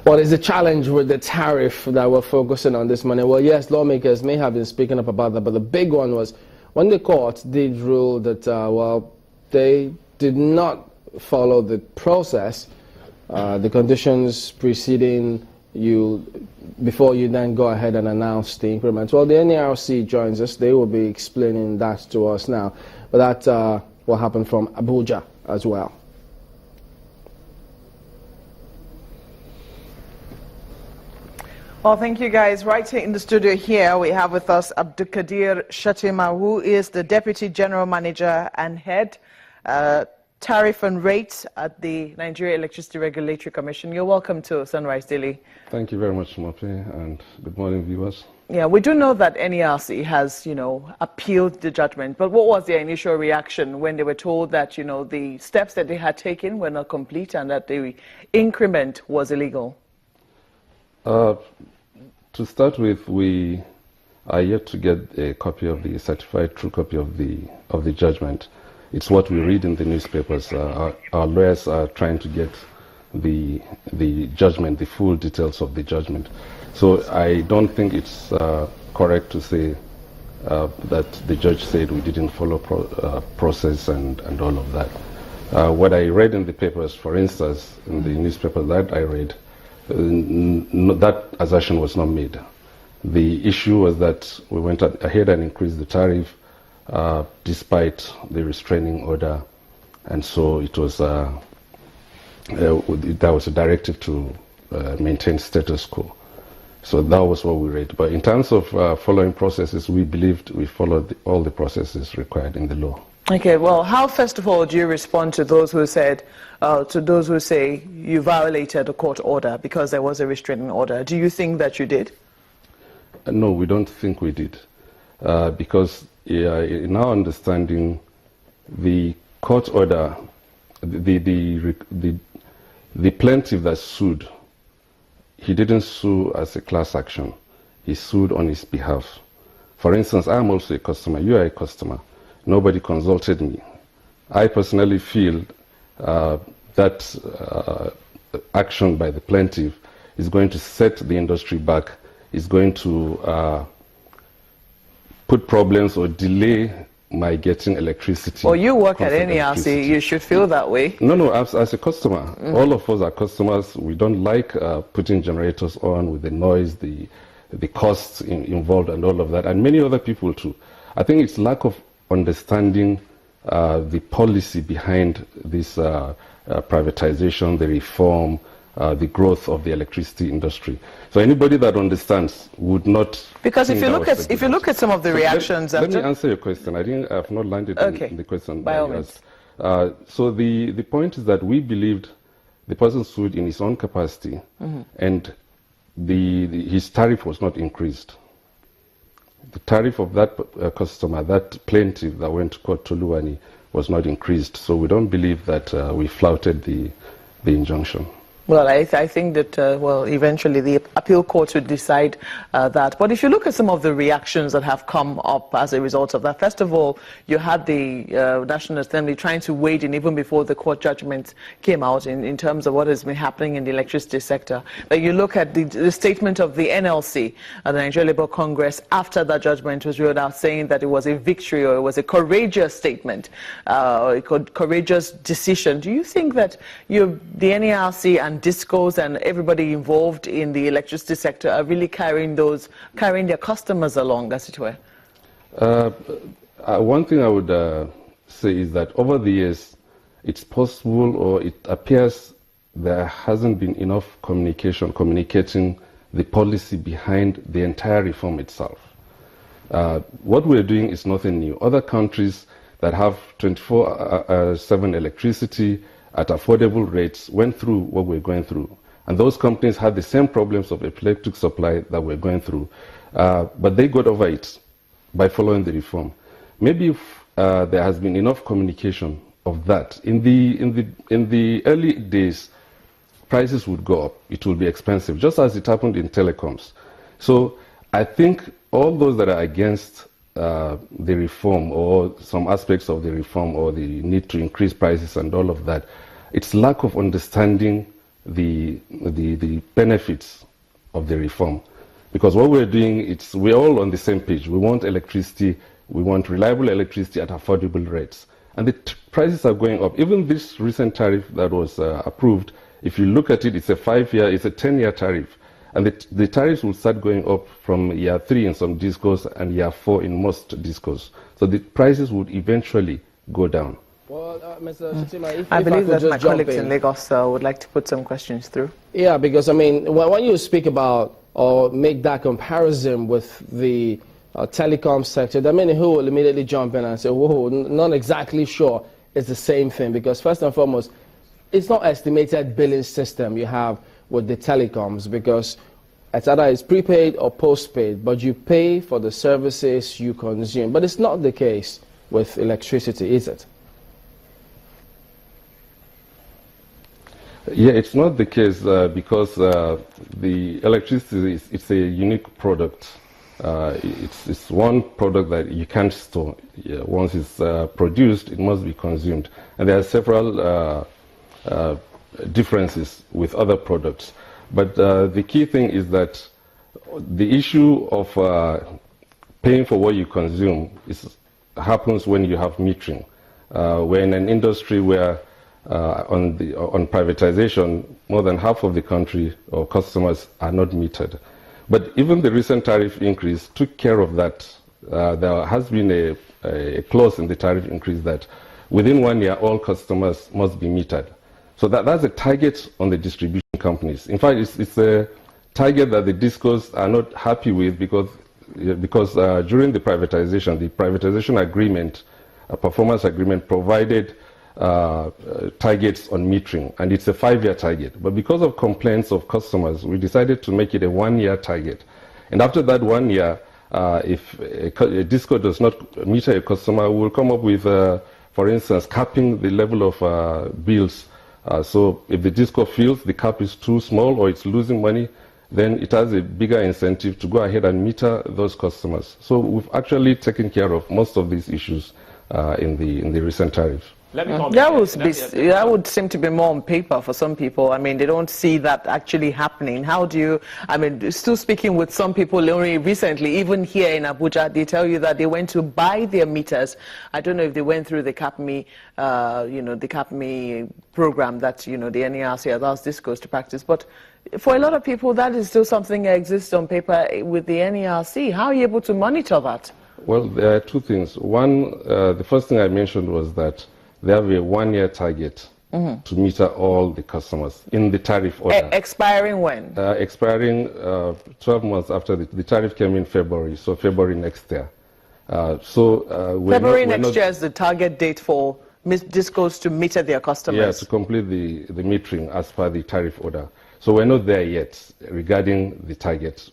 What is the challenge with the tariff that we're focusing on this morning? Well, yes, lawmakers may have been speaking up about that, but the big one was when the court did rule that, well, they did not follow the process, the conditions preceding you, before you then go ahead and announce the increments. Well, the NERC joins us. They will be explaining that to us now. But that will happen from Abuja as well. Well, thank you guys. Right here in the studio here, we have with us Abdulkadir Shettima, who is the Deputy General Manager and Head Tariff and Rates at the Nigeria Electricity Regulatory Commission. You're welcome to Sunrise Daily. Thank you very much, Mope, and good morning, viewers. Yeah, we do know that NERC has, appealed the judgment, but what was their initial reaction when they were told that, the steps that they had taken were not complete and that the increment was illegal? To start with, we are yet to get a copy of the certified true copy of the judgment. It's what we read in the newspapers. Our lawyers are trying to get the judgment, the full details of the judgment. So I don't think it's correct to say that the judge said we didn't follow process and all of that. What I read in the papers, for instance, in the newspaper that I read, that assertion was not made. The issue was that we went ahead and increased the tariff despite the restraining order, and so it was there was a directive to maintain status quo. So that was what we read. But in terms of following processes, we believed we followed all the processes required in the law. Okay, well, how, first of all, do you respond to those who said, say you violated a court order because there was a restraining order? Do you think that you did? No, we don't think we did. Because in our understanding, the court order, the plaintiff that sued, he didn't sue as a class action. He sued on his behalf. For instance, I'm also a customer. You are a customer. Nobody consulted me. I personally feel that action by the plaintiff is going to set the industry back, is going to put problems or delay my getting electricity. Well, you work at NERC, you should feel that way. No, as a customer. All of us are customers. We don't like putting generators on with the noise, the costs involved and all of that, and many other people too. I think it's lack of understanding the policy behind this privatization, the reform, the growth of the electricity industry. So anybody that understands would not. Because if you look at some of the reactions. Let me answer your question. I've not landed in the question. By all means. So the point is that we believed the person sued in his own capacity, and his tariff was not increased. The tariff of that customer, that plaintiff that went to court, Toluwani, was not increased. So we don't believe that we flouted the injunction. Well, I think that, eventually the appeal court would decide that. But if you look at some of the reactions that have come up as a result of that, first of all, you had the National Assembly trying to wade in even before the court judgment came out in terms of what has been happening in the electricity sector. But you look at the statement of the NLC, the Nigeria Labour Congress, after that judgment was ruled out, saying that it was a victory or it was a courageous statement, a courageous decision. Do you think that the NERC and DISCOs and everybody involved in the electricity sector are really carrying their customers along, as it were? One thing I would say is that over the years, it's possible, or it appears there hasn't been enough communicating the policy behind the entire reform itself. What we're doing is nothing new. Other countries that have 24/7 electricity at affordable rates went through what we're going through. And those companies had the same problems of electric supply that we're going through. But they got over it by following the reform. Maybe if there has been enough communication of that. In the early days, prices would go up. It will be expensive, just as it happened in telecoms. So I think all those that are against the reform or some aspects of the reform or the need to increase prices and all of that, it's lack of understanding the benefits of the reform. Because what we're doing, we're all on the same page. We want electricity, we want reliable electricity at affordable rates. And the prices are going up. Even this recent tariff that was approved, if you look at it, it's a 5-year, it's a 10-year tariff. And the tariffs will start going up from year 3 in some discos and year 4 in most discos. So the prices would eventually go down. Well, Mr. Shettima, I believe that my colleagues in Lagos would like to put some questions through. Yeah, because, I mean, when you speak about or make that comparison with the telecom sector, there are many who will immediately jump in and say, whoa, not exactly sure it's the same thing. Because first and foremost, it's not estimated billing system you have with the telecoms, because it's either it's prepaid or postpaid, but you pay for the services you consume. But it's not the case with electricity, is it? Yeah, it's not the case because the electricity it's a unique product. It's one product that you can't store. Yeah, once it's produced, it must be consumed, and there are several differences with other products. But the key thing is that the issue of paying for what you consume happens when you have metering. We're in an industry where on privatization, more than half of the country or customers are not metered. But even the recent tariff increase took care of that. There has been a clause in the tariff increase that within 1 year, all customers must be metered. So that's a target on the distribution companies. In fact, it's a target that the discos are not happy with because during the privatization agreement, a performance agreement provided targets on metering, and it's a 5-year target. But because of complaints of customers, we decided to make it a 1-year target. And after that 1 year, if a disco does not meter a customer, we'll come up with, for instance, capping the level of bills. So if the disco feels the cap is too small or it's losing money, then it has a bigger incentive to go ahead and meter those customers. So we've actually taken care of most of these issues in the recent tariff. That would seem to be more on paper for some people. I mean, they don't see that actually happening. How do you, I mean, still speaking with some people only recently, even here in Abuja, they tell you that they went to buy their meters. I don't know if they went through the CAPME, the CAPME program that, the NERC allows discos to practice. But for a lot of people, that is still something that exists on paper with the NERC. How are you able to monitor that? Well, there are two things. One, the first thing I mentioned was that they have a 1-year target to meter all the customers in the tariff order. Expiring when? Expiring 12 months after the tariff came in February, so February next year. February next year is the target date for discos to meter their customers? Yeah, to complete the metering as per the tariff order. So we're not there yet regarding the target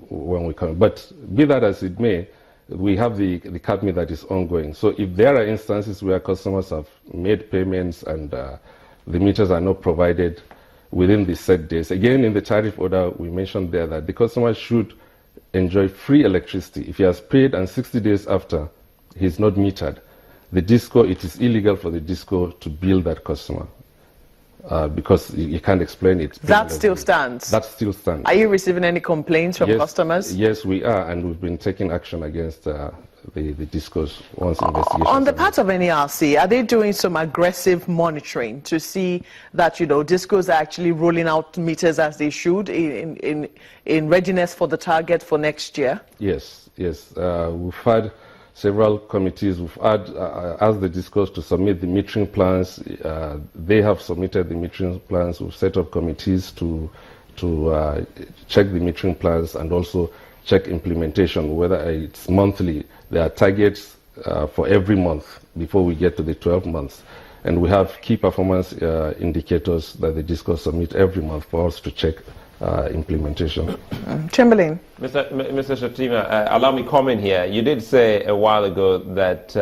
when we come. But be that as it may, we have the CAPME that is ongoing. So if there are instances where customers have made payments and the meters are not provided within the set days, again, in the tariff order, we mentioned there that the customer should enjoy free electricity. If he has paid and 60 days after he's not metered, it is illegal for the disco to bill that customer. Because you can't explain it. That still stands? That still stands. Are you receiving any complaints from customers? Yes, we are, and we've been taking action against the discos once investigations. On the part of NERC, are they doing some aggressive monitoring to see that, discos are actually rolling out meters as they should in readiness for the target for next year? Yes. We've had several committees. We've asked the discos to submit the metering plans. They have submitted the metering plans. We've set up committees to check the metering plans and also check implementation, whether it's monthly. There are targets for every month before we get to the 12 months. And we have key performance indicators that the discos submit every month for us to check implementation. Chamberlain. Mr. Shettima, allow me comment here. You did say a while ago that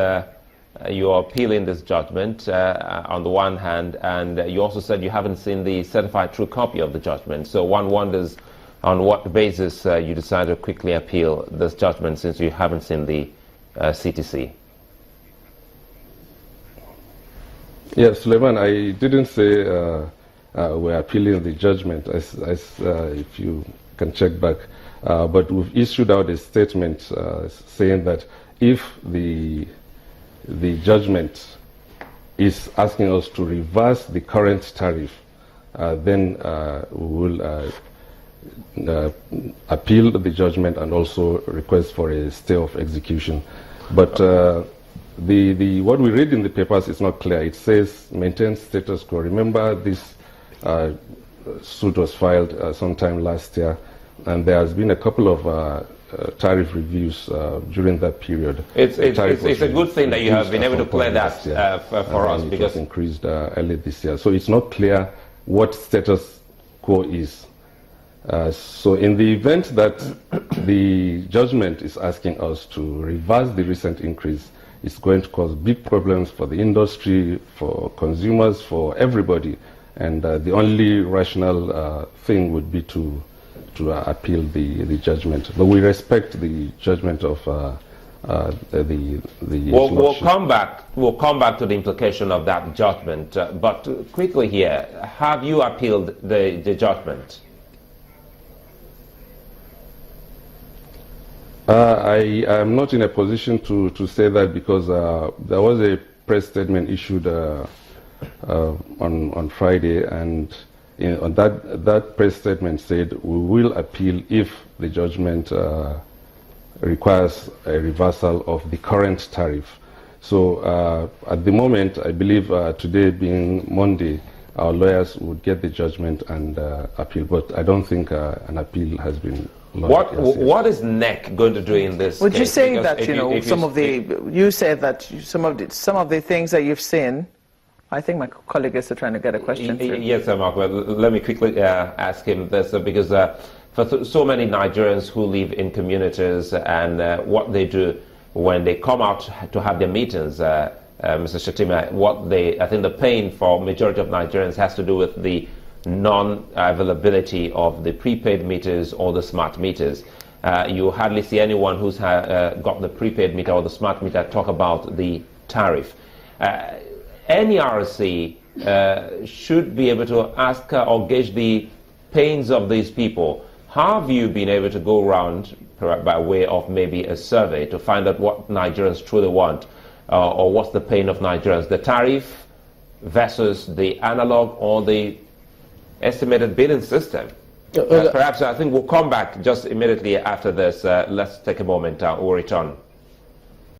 you are appealing this judgment on the one hand, and you also said you haven't seen the certified true copy of the judgment. So one wonders on what basis you decided to quickly appeal this judgment since you haven't seen the CTC. Yes, Suleiman, I didn't say we're appealing the judgment, as if you can check back. But we've issued out a statement saying that if the judgment is asking us to reverse the current tariff, then we will appeal the judgment and also request for a stay of execution. But what we read in the papers is not clear. It says maintain status quo. Remember, this suit was filed sometime last year, and there has been a couple of tariff reviews during that period. It's a good thing that you have been able to clear that for us, because it was increased early this year. So it's not clear what status quo is. So in the event that the judgment is asking us to reverse the recent increase, it's going to cause big problems for the industry, for consumers, for everybody. And the only rational thing would be to appeal the judgment. But we respect the judgment of the we'll come back to the implication of that judgment. But quickly here, have you appealed the judgment? I am not in a position to say that, because there was a press statement issued on Friday, and on that press statement said we will appeal if the judgment requires a reversal of the current tariff. So at the moment, I believe today being Monday, our lawyers would get the judgment and appeal, but I don't think an appeal has been lodged. What is NEC going to do in this Would case? you say Because that you said that some of the things that you've seen? I think my colleague is trying to get a question through. Yes, Mark. Well, let me quickly ask him this, because for so many Nigerians who live in communities and what they do when they come out to have their meetings, Mr. Shettima, I think the pain for majority of Nigerians has to do with the non-availability of the prepaid meters or the smart meters. You hardly see anyone who's got the prepaid meter or the smart meter talk about the tariff. NERC should be able to ask or gauge the pains of these people. Have you been able to go around by way of maybe a survey to find out what Nigerians truly want, or what's the pain of Nigerians, the tariff versus the analog or the estimated billing system? Perhaps I think we'll come back just immediately after this. Let's take a moment. We'll return.